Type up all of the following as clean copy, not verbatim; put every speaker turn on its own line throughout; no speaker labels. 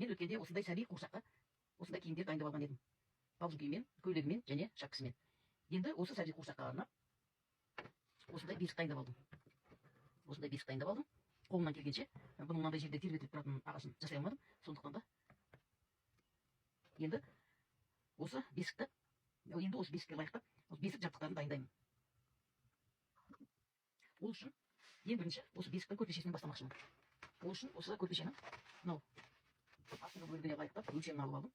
Мен өткенде осындай сәби қуыршаққа осындай киімдер дайындап алған едім. Балжын киіммен, көйлегімен және шапкісімен. Енді осы сәби қуыршаққа арнап осындай бесік дайындап алдым. Осындай бесік дайындап алдым. Қолымнан келгенше, бұның мынандай жерде тербетіліп тұратын ағашын жасай алмадым. Сондықтан да енді осы бесікті, осы бесікке лайықтап, бесік жабдықтарын дайындаймын. Ол үшін ең бірінші осы бесіктің көрпешесінен бастамақшымын. Ол үшін осы көрпешенің мынау астыңғы бөлігіне лайықтап өлшемін алып алдым.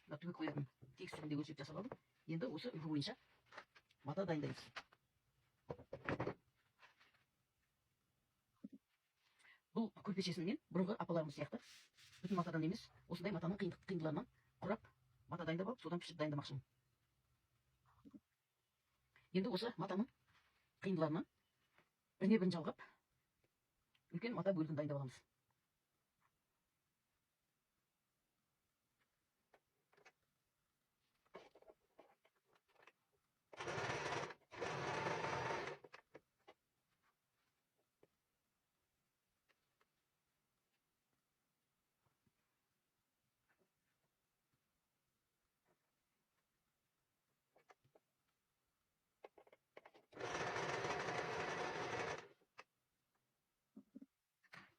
Мына түгі қоятын тегістігінде өлшеп жасап алдым. Енді осы үлгі бойынша мата дайындаймыз. Бұл көрпешесінен бұрынғы апаларымыз сияқты бүтін матадан емес, осындай матаның қиындыларынан құрап, мата дайындап алып, содан пішіп дайындамақшымын. Енді осы матаның қиындыларынан біріне бірін жалғап, үлкен мата бөлігін дайындап аламыз.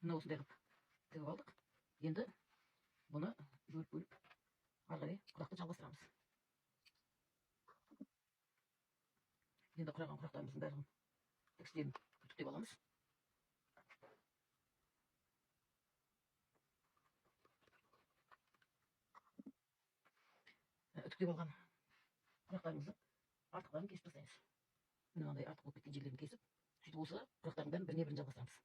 Мына осындай қылып тігіп алдық. Енді бұны бөліп ары қарай құрақты жалғастырамыз. Енді құраған құрақтарымыздың бәрін тігістерін үтіктеп аламыз. Үтіктеп алған құрақтарымыздың артықтарын кесіп тастаймыз. Мынандай артық болып кеткен жерлерін кесіп, сөйтіп осы құрақтардың бәрін біріне бірін жалғастырамыз.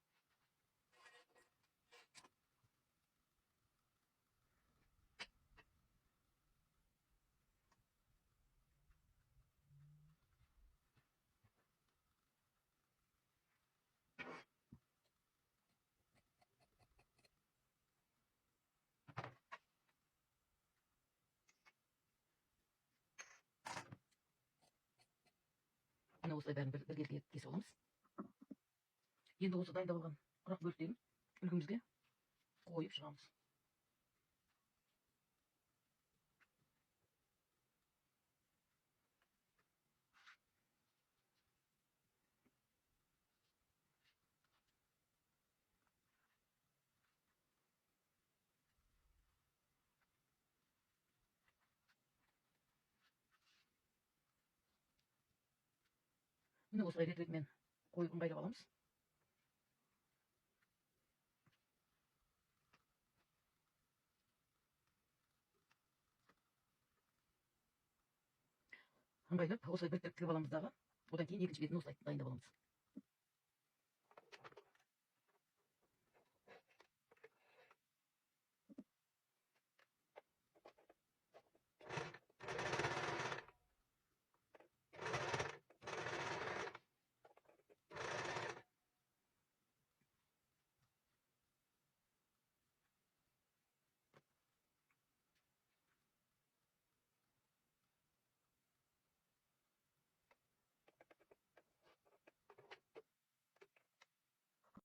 Мына осылай бәрін бірге кесіп аламыз. Енді осы дайындап алған құрақ бөліктерін үлгімізге қойып шығамыз. Міне осылай рет-ретімен қойып ыңғайлап аламыз. Ыңғайлап осылай бір тігіп аламыз дағы. Одан кейін екінші бетін осылай дайындап аламыз.